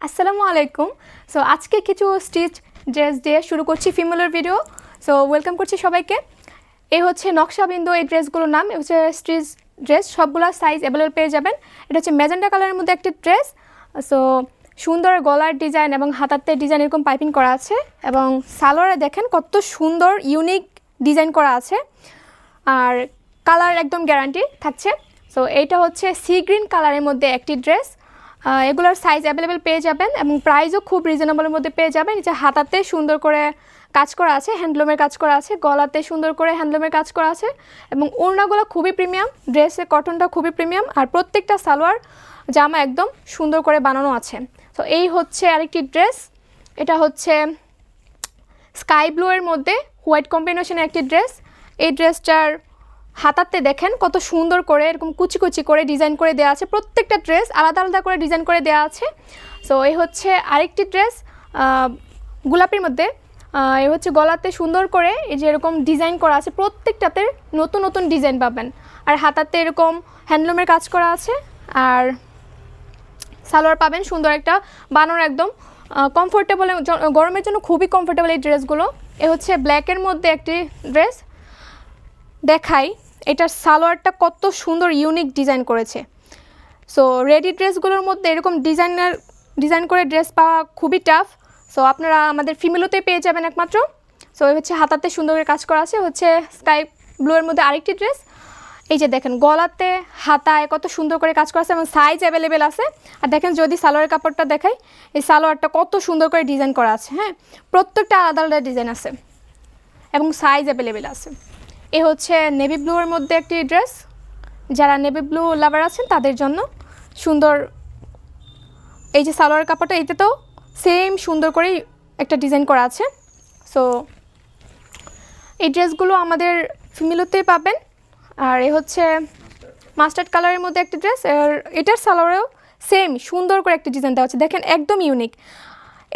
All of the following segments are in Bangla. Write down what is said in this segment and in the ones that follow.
আসসালামু আলাইকুম। সো আজকে কিছু স্টিচ ড্রেস দিয়ে শুরু করছি ফিমেলের ভিডিও। সো ওয়েলকাম করছি সবাইকে। এই হচ্ছে নকশাবিন্দু এই ড্রেসগুলোর নাম। এই হচ্ছে স্টিচ ড্রেস, সবগুলো সাইজ অ্যাভেলেবল পেয়ে যাবেন। এটা হচ্ছে ম্যাজেন্টা কালারের মধ্যে একটি ড্রেস। সো সুন্দর গলার ডিজাইন এবং হাতাতে ডিজাইন এরকম পাইপিং করা আছে, এবং সালোয়ারে দেখেন কত সুন্দর ইউনিক ডিজাইন করা আছে, আর কালার একদম গ্যারান্টি থাকছে। সো এইটা হচ্ছে সি গ্রিন কালারের মধ্যে একটি ড্রেস। এগুলোর সাইজ অ্যাভেলেবেল পেয়ে যাবেন এবং প্রাইসও খুব রিজনেবলের মধ্যে পেয়ে যাবেন। যে হাতাতে সুন্দর করে কাজ করা আছে, হ্যান্ডলুমের কাজ করা আছে, গলাতে সুন্দর করে হ্যান্ডলুমের কাজ করা আছে, এবং ওড়নাগুলো খুবই প্রিমিয়াম, ড্রেসের কটনটা খুবই প্রিমিয়াম, আর প্রত্যেকটা সালোয়ার জামা একদম সুন্দর করে বানানো আছে। তো এই হচ্ছে আরেকটি ড্রেস। এটা হচ্ছে স্কাই ব্লু এর মধ্যে হোয়াইট কম্বিনেশনের একটি ড্রেস। এই ড্রেসটার হাতাতে দেখেন কত সুন্দর করে এরকম কুচি কুচি করে ডিজাইন করে দেওয়া আছে, প্রত্যেকটা ড্রেস আলাদা আলাদা করে ডিজাইন করে দেওয়া আছে। সো এই হচ্ছে আরেকটি ড্রেস গোলাপির মধ্যে। এই হচ্ছে গলাতে সুন্দর করে এই যে এরকম ডিজাইন করা আছে, প্রত্যেকটাতে নতুন নতুন ডিজাইন পাবেন, আর হাতাতে এরকম হ্যান্ডলুমের কাজ করা আছে, আর সালোয়ার পাবেন সুন্দর একটা বানানো, একদম কমফোর্টেবল, গরমের জন্য খুবই কমফোর্টেবল এই ড্রেসগুলো। এ হচ্ছে ব্ল্যাকের মধ্যে একটি ড্রেস দেখাই। এটার সালোয়ারটা কত সুন্দর ইউনিক ডিজাইন করেছে। সো রেডি ড্রেসগুলোর মধ্যে এরকম ডিজাইন করে ড্রেস পাওয়া খুবই টাফ। সো আপনারা আমাদের ফিমেলোতে পেয়ে যাবেন একমাত্র। সো এই হচ্ছে হাতাতে সুন্দর করে কাজ করা আছে। হচ্ছে স্কাই ব্লু এর মধ্যে আরেকটি ড্রেস। এই যে দেখেন গলাতে হাতায় কত সুন্দর করে কাজ করা আছে এবং সাইজ অ্যাভেলেবেল আছে। আর দেখেন যদি সালোয়ারের কাপড়টা দেখাই, এই সালোয়ারটা কত সুন্দর করে ডিজাইন করা আছে। হ্যাঁ, প্রত্যেকটা আলাদা আলাদা ডিজাইন আছে এবং সাইজ অ্যাভেলেবেল আছে। এ হচ্ছে নেভি ব্লু এর মধ্যে একটি ড্রেস। যারা নেভি ব্লু লাভার আছেন তাদের জন্য সুন্দর এই যে সালোয়ার কাপড়টা, এটাতেও সেম সুন্দর করেই একটা ডিজাইন করা আছে। সো এই ড্রেসগুলো আমাদের ফিমেলোতে পাবেন। আর এ হচ্ছে মাস্টার্ড কালারের মধ্যে একটা ড্রেস, আর এটার সালোয়ারেও সেম সুন্দর করে একটা ডিজাইন দেওয়া আছে, দেখেন একদম ইউনিক।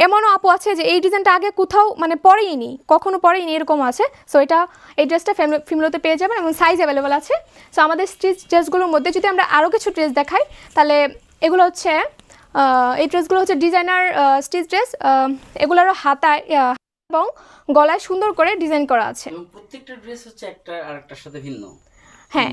এমনও আপু আছে যে এই ডিজাইনটা আগে কোথাও মানে পরেইনি, কখনো পরেইনি, এরকম আছে। সো এই ড্রেসটা ফিমেলোতে পেয়ে যাবেন এবং সাইজ অ্যাভেলেবেল আছে। সো আমাদের স্টিচ ড্রেসগুলোর মধ্যে যদি আমরা আরও কিছু ড্রেস দেখাই, তাহলে এগুলো হচ্ছে এই ড্রেসগুলো হচ্ছে ডিজাইনার স্টিচ ড্রেস। এগুলোরও হাতায় এবং গলায় সুন্দর করে ডিজাইন করা আছে। প্রত্যেকটা ড্রেস হচ্ছে একটা আরেকটার সাথে ভিন্ন। হ্যাঁ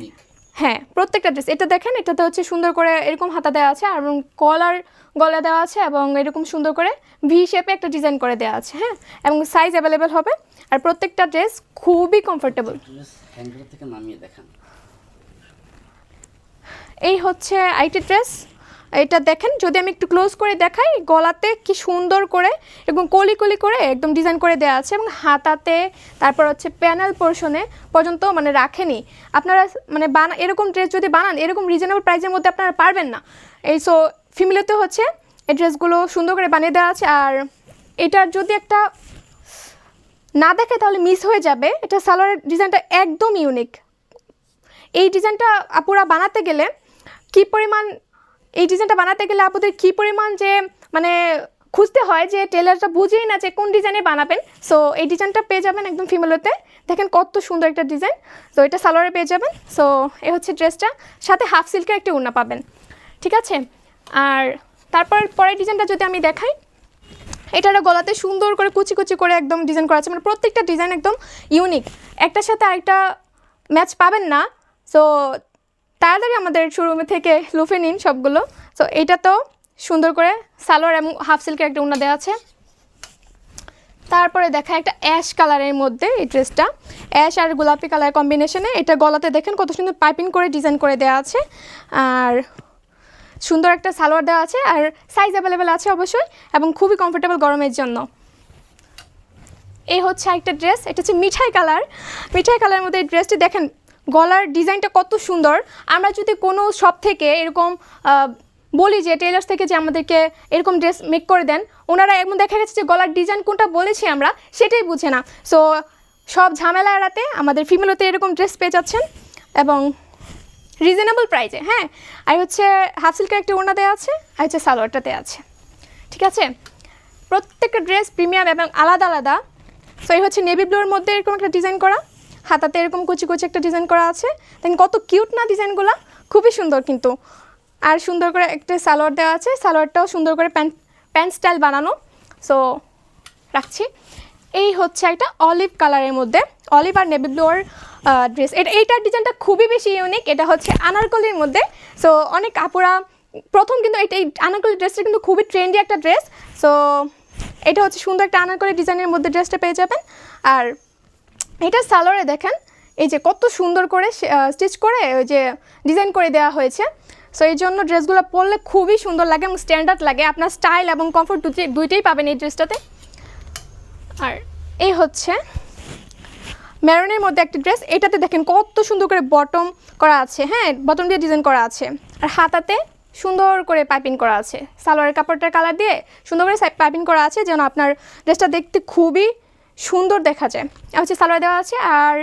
হ্যাঁ, প্রত্যেকটা ড্রেস। এটা দেখেন, এটাতে হচ্ছে সুন্দর করে এরকম হাতা দেওয়া আছে, আর কলার গলা দেওয়া আছে, এবং এরকম সুন্দর করে ভি শেপে একটা ডিজাইন করে দেওয়া আছে। হ্যাঁ, এবং সাইজ অ্যাভেলেবেল হবে, আর প্রত্যেকটা ড্রেস খুবই কমফোর্টেবল। হ্যাঙ্গার থেকে নামিয়ে দেখান। এই হচ্ছে আইটি ড্রেস। এটা দেখেন, যদি আমি একটু ক্লোজ করে দেখাই, গলাতে কি সুন্দর করে এরকম কলি কলি করে একদম ডিজাইন করে দেওয়া আছে, এবং হাতাতে তারপর হচ্ছে প্যানেল পোর্শনে পর্যন্ত মানে রাখেনি। আপনারা মানে এরকম ড্রেস যদি বানান, এরকম রিজনেবল প্রাইসের মধ্যে আপনারা পারবেন না। এই সো ফিমেলেতে হচ্ছে এই ড্রেসগুলো সুন্দর করে বানিয়ে দেওয়া আছে। আর এটার যদি একটা না দেখে তাহলে মিস হয়ে যাবে, এটা সালোয়ারের ডিজাইনটা একদম ইউনিক। এই ডিজাইনটা আপুরা বানাতে গেলে কি পরিমাণ, এই ডিজাইনটা বানাতে গেলে আপনাদের কী পরিমাণ যে মানে খুঁজতে হয়, যে টেলারটা বুঝেই না যে কোন ডিজাইনে বানাবেন। সো এই ডিজাইনটা পেয়ে যাবেন একদম ফিমেলোতে, দেখেন কত সুন্দর একটা ডিজাইন। সো এটা সালোয়ারে পেয়ে যাবেন। সো এ হচ্ছে ড্রেসটা, সাথে হাফ সিল্কের একটা ওড়না পাবেন, ঠিক আছে। আর তারপর পরের ডিজাইনটা যদি আমি দেখাই, এটার গলাতে সুন্দর করে কুচি কুচি করে একদম ডিজাইন করা আছে, মানে প্রত্যেকটা ডিজাইন একদম ইউনিক, একটার সাথে আরেকটা ম্যাচ পাবেন না। সো তাড়াতাড়ি আমাদের শোরুমে থেকে লুফে নিন সবগুলো। সো এইটা তো সুন্দর করে সালোয়ার এবং হাফ সিল্কের একটা ওড়না দেওয়া আছে। তারপরে দেখা একটা অ্যাশ কালারের মধ্যে এই ড্রেসটা, অ্যাশ আর গোলাপি কালার কম্বিনেশনে। এটা গলাতে দেখেন কত সুন্দর পাইপিং করে ডিজাইন করে দেওয়া আছে, আর সুন্দর একটা সালোয়ার দেওয়া আছে, আর সাইজ অ্যাভেলেবেল আছে অবশ্যই, এবং খুবই কমফোর্টেবল গরমের জন্য। এই হচ্ছে একটা ড্রেস, এটা হচ্ছে মিঠাই কালার। মিঠাই কালারের মধ্যে এই ড্রেসটি দেখেন, গলার ডিজাইনটা কত সুন্দর। আমরা যদি কোনো শপ থেকে এরকম বলি যে টেলার্স থেকে যে আমাদেরকে এরকম ড্রেস মেক করে দেন, ওনারা এমন দেখা গেছে যে গলার ডিজাইন কোনটা বলেছি আমরা সেটাই বুঝে না। সো সব ঝামেলা এড়াতে আমাদের ফিমেলোতে এরকম ড্রেস পেয়ে যাচ্ছেন, এবং রিজনেবল প্রাইসে। হ্যাঁ, আর হচ্ছে হাফ সিল্কের একটা ওড়না দেওয়া আছে, আর হচ্ছে সালোয়ারটাতে আছে, ঠিক আছে। প্রত্যেকটা ড্রেস প্রিমিয়াম এবং আলাদা আলাদা। সো এই হচ্ছে নেভি ব্লুর মধ্যে এরকম একটা ডিজাইন করা, হাতাতে এরকম কুচি কুচি একটা ডিজাইন করা আছে। দেখেন কত কিউট না ডিজাইনগুলো, খুবই সুন্দর কিন্তু। আর সুন্দর করে একটা সালোয়ার দেওয়া আছে, সালোয়ারটাও সুন্দর করে প্যান্ট স্টাইল বানানো। সো রাখছি। এই হচ্ছে একটা অলিভ কালারের মধ্যে, অলিভ আর নেভি ব্লুর ড্রেস। এইটার ডিজাইনটা খুবই বেশি ইউনিক। এটা হচ্ছে আনারকলির মধ্যে। সো অনেক আপুরা প্রথম কিন্তু এই আনারকলি ড্রেসটা কিন্তু খুবই ট্রেন্ডি একটা ড্রেস। সো এটা হচ্ছে সুন্দর একটা আনারকলি ডিজাইনের মধ্যে ড্রেসটা পেয়ে যাবেন। আর এটা সালোয়ারে দেখেন এই যে কত সুন্দর করে স্টিচ করে ওই যে ডিজাইন করে দেওয়া হয়েছে। সো এই জন্য ড্রেসগুলো পরলে খুবই সুন্দর লাগে এবং স্ট্যান্ডার্ড লাগে। আপনার স্টাইল এবং কমফোর্ট দুইটাই পাবেন এই ড্রেসটাতে। আর এই হচ্ছে মেরুনের মধ্যে একটা ড্রেস। এটাতে দেখেন কত সুন্দর করে বটম করা আছে, হ্যাঁ বটম দিয়ে ডিজাইন করা আছে। আর হাতাতে সুন্দর করে পাইপিং করা আছে, সালোয়ারের কাপড়টার কালার দিয়ে সুন্দর করে পাইপিং করা আছে যেন আপনার ড্রেসটা দেখতে খুবই সুন্দর দেখা যায়। আর হচ্ছে সালোয়ার দেওয়া আছে। আর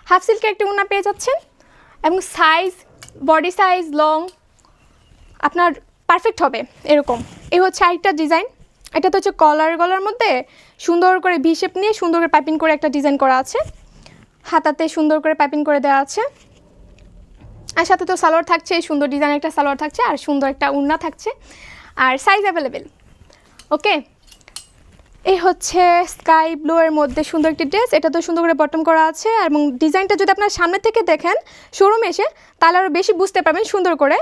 হাফ সিল্কের একটা ওড়না পেয়ে যাচ্ছেন এবং সাইজ, বডি সাইজ, লং আপনার পারফেক্ট হবে এরকম। এই হচ্ছে আরেকটা ডিজাইন। এটা তো হচ্ছে গলার মধ্যে সুন্দর করে ভি শেপ নিয়ে সুন্দর করে পাইপিং করে একটা ডিজাইন করা আছে, হাতাতে সুন্দর করে পাইপিং করে দেওয়া আছে। আর সাথে তো সালোয়ার থাকছে, সুন্দর ডিজাইন একটা সালোয়ার থাকছে আর সুন্দর একটা ওড়না থাকছে আর সাইজ অ্যাভেলেবেল। ওকে, এই হচ্ছে স্কাই ব্লু এর মধ্যে সুন্দর একটি ড্রেস। এটা তো সুন্দর করে বটম করা আছে এবং ডিজাইনটা যদি আপনার সামনে থেকে দেখেন শোরুমে এসে তাহলে আরও বেশি বুঝতে পারবেন সুন্দর করে,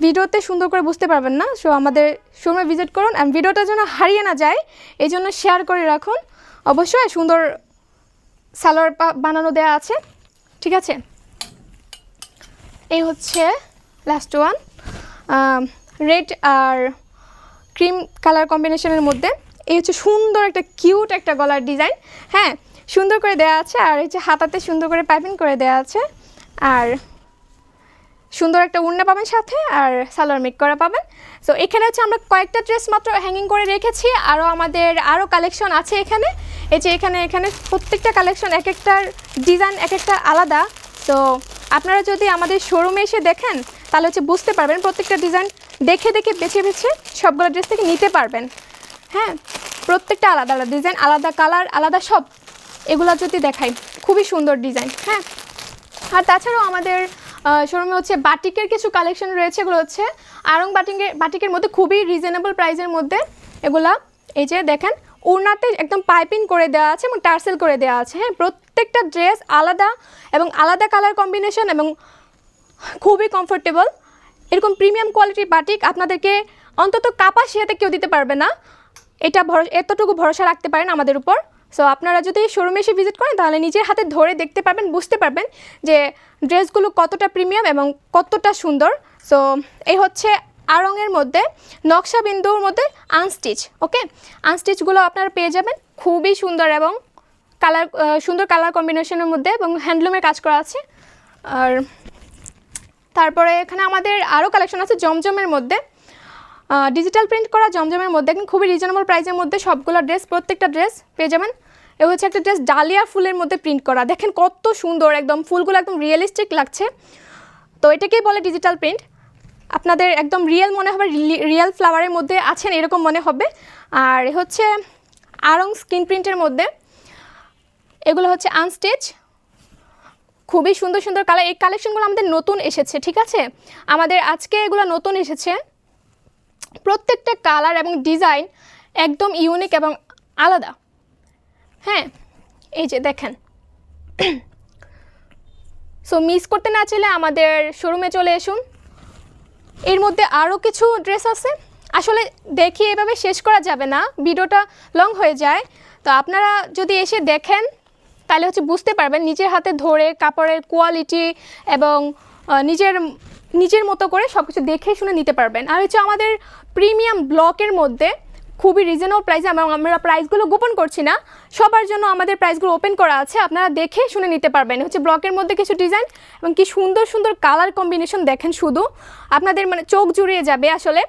ভিডিওতে সুন্দর করে বুঝতে পারবেন না। সো আমাদের শোরুমে ভিজিট করুন আর ভিডিওটা যেন হারিয়ে না যায় এই জন্য শেয়ার করে রাখুন। অবশ্যই সুন্দর সালোয়ার বানানো দেওয়া আছে, ঠিক আছে। এই হচ্ছে লাস্ট ওয়ান, রেড আর ক্রিম কালার কম্বিনেশনের মধ্যে। এই হচ্ছে সুন্দর একটা কিউট একটা গলার ডিজাইন, হ্যাঁ সুন্দর করে দেওয়া আছে। আর এই যে হাতাতে সুন্দর করে পাইপিং করে দেওয়া আছে আর সুন্দর একটা ওড়না পাবেন সাথে আর সালোয়ার মেক করা পাবেন। সো এখানে হচ্ছে আমরা কয়েকটা ড্রেস মাত্র হ্যাঙ্গিং করে রেখেছি, আমাদের আরও কালেকশন আছে এখানে। এই যে এখানে প্রত্যেকটা কালেকশন এক একটার ডিজাইন এক একটা আলাদা। তো আপনারা যদি আমাদের শোরুমে এসে দেখেন তাহলে হচ্ছে বুঝতে পারবেন, প্রত্যেকটা ডিজাইন দেখে বেছে সবগুলো ড্রেস থেকে নিতে পারবেন। হ্যাঁ, প্রত্যেকটা আলাদা আলাদা ডিজাইন, আলাদা কালার, আলাদা সব। এগুলো যদি দেখাই খুবই সুন্দর ডিজাইন। হ্যাঁ, আর তাছাড়াও আমাদের শোরুমে হচ্ছে বাটিকের কিছু কালেকশন রয়েছে। এগুলো হচ্ছে আড়ং বাটিকের মধ্যে খুবই রিজনেবল প্রাইসের মধ্যে এগুলা। এই যে দেখেন ওড়নাতে একদম পাইপিং করে দেওয়া আছে এবং টার্সেল করে দেওয়া আছে। হ্যাঁ, প্রত্যেকটা ড্রেস আলাদা এবং আলাদা কালার কম্বিনেশন এবং খুবই কমফোর্টেবল। এরকম প্রিমিয়াম কোয়ালিটির বাটিক আপনাদেরকে অন্তত কাপাসিয়াতে কেউ দিতে পারবে না, এটা এতটুকু ভরসা রাখতে পারেন আমাদের উপর। সো আপনারা যদি শোরুমে এসে ভিজিট করেন তাহলে নিজের হাতে ধরে দেখতে পারবেন, বুঝতে পারবেন যে ড্রেসগুলো কতটা প্রিমিয়াম এবং কতটা সুন্দর। সো এই হচ্ছে আড়ংয়ের মধ্যে নকশা বিন্দুর মধ্যে আনস্টিচ। ওকে, আনস্টিচগুলো আপনারা পেয়ে যাবেন খুবই সুন্দর এবং সুন্দর কালার কম্বিনেশনের মধ্যে এবং হ্যান্ডলুমের কাজ করা আছে। আর তারপরে এখানে আমাদের আরও কালেকশন আছে জমজমের মধ্যে, ডিজিটাল প্রিন্ট করা জমজমের মধ্যে একদম খুবই রিজনেবল প্রাইসের মধ্যে সবগুলো ড্রেস, প্রত্যেকটা ড্রেস পেয়ে যাবেন। এ হচ্ছে একটা ড্রেস ডালিয়া ফুলের মধ্যে প্রিন্ট করা, দেখেন কত সুন্দর, একদম ফুলগুলো একদম রিয়েলিস্টিক লাগছে। তো এটাকেই বলে ডিজিটাল প্রিন্ট। আপনাদের একদম রিয়েল মনে হবে, রিয়েল ফ্লাওয়ারের মধ্যে আছেন এরকম মনে হবে। আর হচ্ছে আড়ং স্ক্রিন প্রিন্টের মধ্যে, এগুলো হচ্ছে আনস্টিচ, খুবই সুন্দর সুন্দর কালার। এই কালেকশনগুলো আমাদের নতুন এসেছে, ঠিক আছে, আমাদের আজকে এগুলো নতুন এসেছে। প্রত্যেকটা কালার এবং ডিজাইন একদম ইউনিক এবং আলাদা। হ্যাঁ, এই যে দেখেন। সো মিস করতে না চাইলে আমাদের শোরুমে চলে আসুন। এর মধ্যে আরও কিছু ড্রেস আছে, আসলে দেখি এভাবে শেষ করা যাবে না, ভিডিওটা লং হয়ে যায়। তো আপনারা যদি এসে দেখেন তাহলে হচ্ছে বুঝতে পারবেন, নিজের হাতে ধরে কাপড়ের কোয়ালিটি এবং নিজের মতো করে সব কিছু দেখে শুনে নিতে পারবেন। আর হচ্ছে আমাদের প্রিমিয়াম ব্লকের মধ্যে খুবই রিজনেবল প্রাইসে, এবং আমরা প্রাইসগুলো গোপন করছি না, সবার জন্য আমাদের প্রাইসগুলো ওপেন করা আছে, আপনারা দেখে শুনে নিতে পারবেন। হচ্ছে ব্লকের মধ্যে কিছু ডিজাইন এবং কি সুন্দর সুন্দর কালার কম্বিনেশন দেখেন, শুধু আপনাদের মানে চোখ জুড়িয়ে যাবে আসলে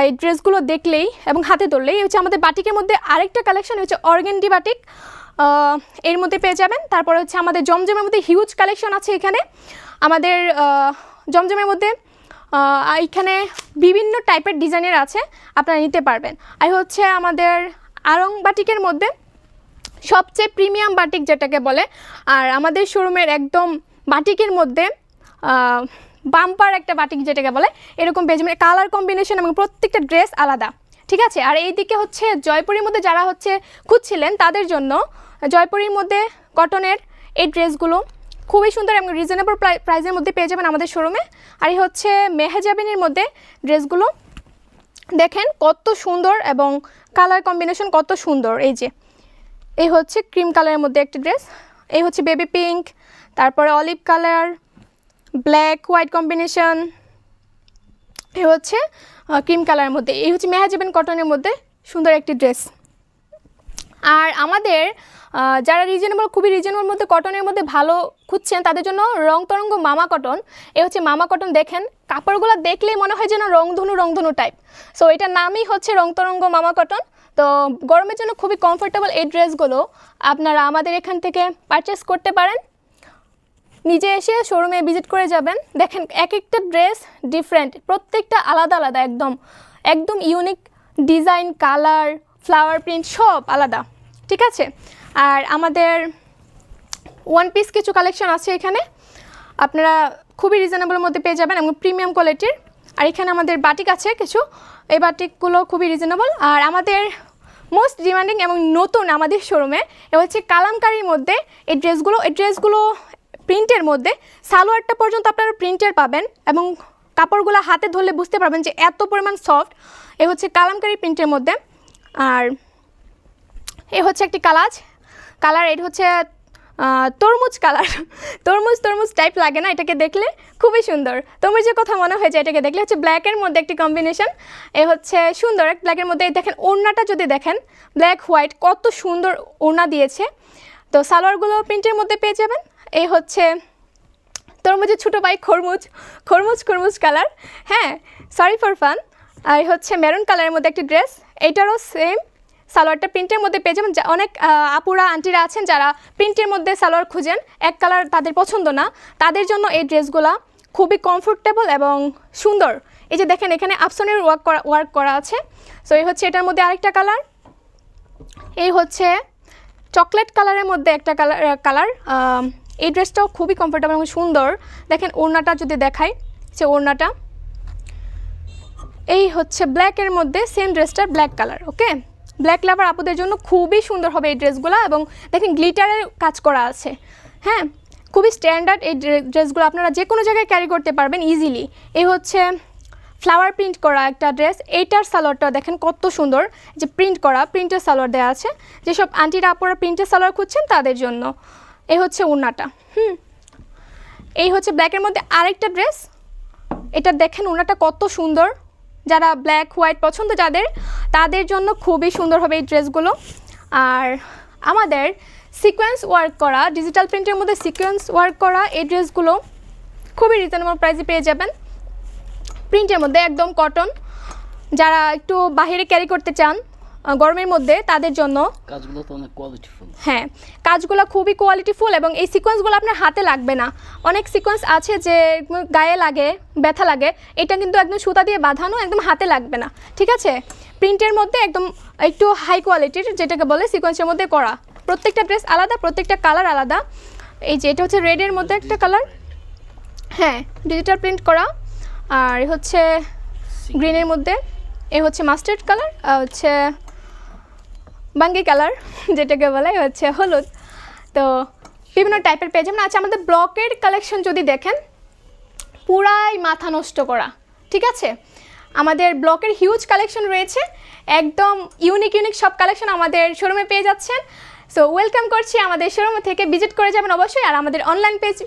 এই ড্রেসগুলো দেখলেই এবং হাতে ধরলেই। হচ্ছে আমাদের বাটিকের মধ্যে আরেকটা কালেকশন হচ্ছে অর্গেন্ডি বাটিক, এর মধ্যে পেয়ে যাবেন। তারপরে হচ্ছে আমাদের জমজমের মধ্যে হিউজ কালেকশন আছে এখানে। আমাদের জমজমের মধ্যে এখানে বিভিন্ন টাইপের ডিজাইনের আছে, আপনারা নিতে পারবেন। আর হচ্ছে আমাদের আড়ং বাটিকের মধ্যে সবচেয়ে প্রিমিয়াম বাটিক যেটাকে বলে, আর আমাদের শোরুমের একদম বাটিকের মধ্যে বাম্পার একটা বাটিক যেটাকে বলে, এরকম পেয়ে যাবেন। কালার কম্বিনেশন এবং প্রত্যেকটা ড্রেস আলাদা, ঠিক আছে। আর এইদিকে হচ্ছে জয়পুরের মধ্যে যারা হচ্ছে খুঁজছিলেন তাদের জন্য জয়পুরের মধ্যে কটনের এই ড্রেসগুলো খুবই সুন্দর এবং রিজনেবল প্রাইসের মধ্যে পেয়ে যাবেন আমাদের শোরুমে। আর এই হচ্ছে মেহেজাবিনের মধ্যে ড্রেসগুলো দেখেন কত সুন্দর এবং কালার কম্বিনেশন কত সুন্দর। এই হচ্ছে ক্রিম কালারের মধ্যে একটা ড্রেস, এই হচ্ছে বেবি পিঙ্ক, তারপরে olive colour, black white combination, এই হচ্ছে ক্রিম কালারের মধ্যে, এই হচ্ছে মেহেজাবিন কটনের মধ্যে সুন্দর একটি ড্রেস। আর আমাদের যারা খুবই রিজনেবল মধ্যে কটনের মধ্যে ভালো খুঁজছেন তাদের জন্য রং তরঙ্গ মামা কটন। এই হচ্ছে মামা কটন, দেখেন কাপড়গুলো দেখলেই মনে হয় যেন রংধনু টাইপ। সো এটার নামই হচ্ছে রং তরঙ্গ মামা কটন। তো গরমের জন্য খুবই কমফোর্টেবল এই ড্রেসগুলো আপনারা আমাদের এখান থেকে পারচেস করতে পারেন। নিজে এসে শোরুমে ভিজিট করে যাবেন। দেখেন এক একটা ড্রেস ডিফারেন্ট, প্রত্যেকটা আলাদা আলাদা, একদম unique design, colour, flower print সব আলাদা, ঠিক আছে। আর আমাদের ওয়ান পিস কিছু কালেকশন আছে এখানে, আপনারা খুবই রিজনেবলের মধ্যে পেয়ে যাবেন এবং প্রিমিয়াম কোয়ালিটির। আর এখানে আমাদের বাটিক আছে কিছু, এই বাটিকগুলো খুবই রিজনেবল। আর আমাদের মোস্ট ডিমান্ডিং এবং নতুন আমাদের শোরুমে এ হচ্ছে কালামকারীর মধ্যে এই ড্রেসগুলো প্রিন্টের মধ্যে, সালোয়ারটা পর্যন্ত আপনারা প্রিন্টের পাবেন এবং কাপড়গুলো হাতে ধরলে বুঝতে পারবেন যে এত পরিমাণ সফট। এ হচ্ছে কালামকারী প্রিন্টের মধ্যে। আর এ হচ্ছে একটি কালার, এটা হচ্ছে তরমুজ কালার, তরমুজ টাইপ লাগে না এটাকে দেখলে, খুবই সুন্দর, তরমুজের কথা মনে হয়ে যায় এটাকে দেখলে। হচ্ছে ব্ল্যাকের মধ্যে একটি কম্বিনেশন, এ হচ্ছে সুন্দর এক ব্ল্যাকের মধ্যে। দেখেন ওড়নাটা যদি দেখেন ব্ল্যাক হোয়াইট কত সুন্দর ওড়না দিয়েছে। তো সালোয়ারগুলো প্রিন্টের মধ্যে পেয়ে যাবেন। এই হচ্ছে তরমুজের ছোটো ভাই খরমুজ কালার, হ্যাঁ সরি ফর ফান। আর হচ্ছে মেরুন কালারের মধ্যে একটি ড্রেস, এইটারও সেম সালোয়ারটা প্রিন্টের মধ্যে পেয়ে যাবেন। অনেক আপুরা আন্টিরা আছেন যারা প্রিন্টের মধ্যে সালোয়ার খুঁজেন, এক কালার তাদের পছন্দ না, তাদের জন্য এই ড্রেসগুলো খুবই কমফোর্টেবল এবং সুন্দর। এই যে দেখেন এখানে আপসনের ওয়ার্ক করা আছে। সো এই হচ্ছে এটার মধ্যে আরেকটা কালার, এই হচ্ছে চকলেট কালারের মধ্যে একটা কালার। এই ড্রেসটাও খুবই কমফোর্টেবল এবং সুন্দর। দেখেন ওড়নাটা যদি দেখাই, যে ওড়নাটা এই হচ্ছে ব্ল্যাকের মধ্যে, সেম ড্রেসটার ব্ল্যাক কালার। ওকে, ব্ল্যাক লাভার আপুদের জন্য খুবই সুন্দর হবে এই ড্রেসগুলো। এবং দেখেন গ্লিটারের কাজ করা আছে, হ্যাঁ খুবই স্ট্যান্ডার্ড এই ড্রেসগুলো, আপনারা যে কোনো জায়গায় ক্যারি করতে পারবেন ইজিলি। এই হচ্ছে ফ্লাওয়ার প্রিন্ট করা একটা ড্রেস, এইটার সালোয়ারটা দেখেন কত সুন্দর, যে প্রিন্টের সালোয়ার দেওয়া আছে। যেসব আন্টিরা আপুরা প্রিন্টের সালোয়ার খুঁজছেন তাদের জন্য। এই হচ্ছে ওড়নাটা, এই হচ্ছে ব্ল্যাকের মধ্যে আরেকটা ড্রেস, এটা দেখেন ওড়নাটা কত সুন্দর। যারা ব্ল্যাক হোয়াইট পছন্দ তাদের জন্য খুবই সুন্দর হবে এই ড্রেসগুলো। আর আমাদের সিকোয়েন্স ওয়ার্ক করা, ডিজিটাল প্রিন্টের মধ্যে সিকোয়েন্স ওয়ার্ক করা এই ড্রেসগুলো খুবই রিজনেবল প্রাইসে পেয়ে যাবেন, প্রিন্টের মধ্যে একদম কটন। যারা একটু বাইরে ক্যারি করতে চান গরমের মধ্যে তাদের জন্য কাজগুলো তো অনেক কোয়ালিটিফুল, হ্যাঁ কাজগুলো খুবই কোয়ালিটিফুল এবং এই সিকোয়েন্সগুলো আপনার হাতে লাগবে না। অনেক সিকোয়েন্স আছে যে গায়ে লাগে, ব্যথা লাগে, এটা কিন্তু একদম সুতা দিয়ে বাঁধানো, একদম হাতে লাগবে না, ঠিক আছে। প্রিন্টের মধ্যে একদম একটু হাই কোয়ালিটির যেটাকে বলে সিকোয়েন্সের মধ্যে করা, প্রত্যেকটা ড্রেস আলাদা, প্রত্যেকটা কালার আলাদা। এই যে এটা হচ্ছে রেডের মধ্যে একটা কালার, হ্যাঁ ডিজিটাল প্রিন্ট করা। আর হচ্ছে গ্রিনের মধ্যে, এ হচ্ছে মাস্টার্ড কালার, হচ্ছে বাঙ্গি কালার যেটাকে বলে হচ্ছে হলুদ। তো বিভিন্ন টাইপের পেয়ে যাবেন। আচ্ছা, আমাদের ব্লকের কালেকশন যদি দেখেন পুরাই মাথা নষ্ট করা, ঠিক আছে। আমাদের ব্লকের হিউজ কালেকশন রয়েছে, একদম ইউনিক সব কালেকশন আমাদের শোরুমে পেয়ে যাচ্ছেন। সো ওয়েলকাম করছি, আমাদের শোরুমে থেকে ভিজিট করে যাবেন অবশ্যই। আর আমাদের অনলাইন পেজ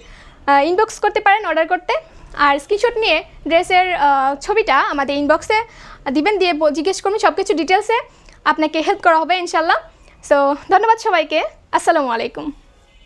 ইনবক্স করতে পারেন অর্ডার করতে। আর স্ক্রিনশট নিয়ে ড্রেসের ছবিটা আমাদের ইনবক্সে দিবেন, দিয়ে জিজ্ঞেস করবেন, সব কিছু ডিটেলসে আপনাকে হেল্প করা হবে ইনশাল্লাহ। সো ধন্যবাদ সবাইকে, আসসালামু আলাইকুম।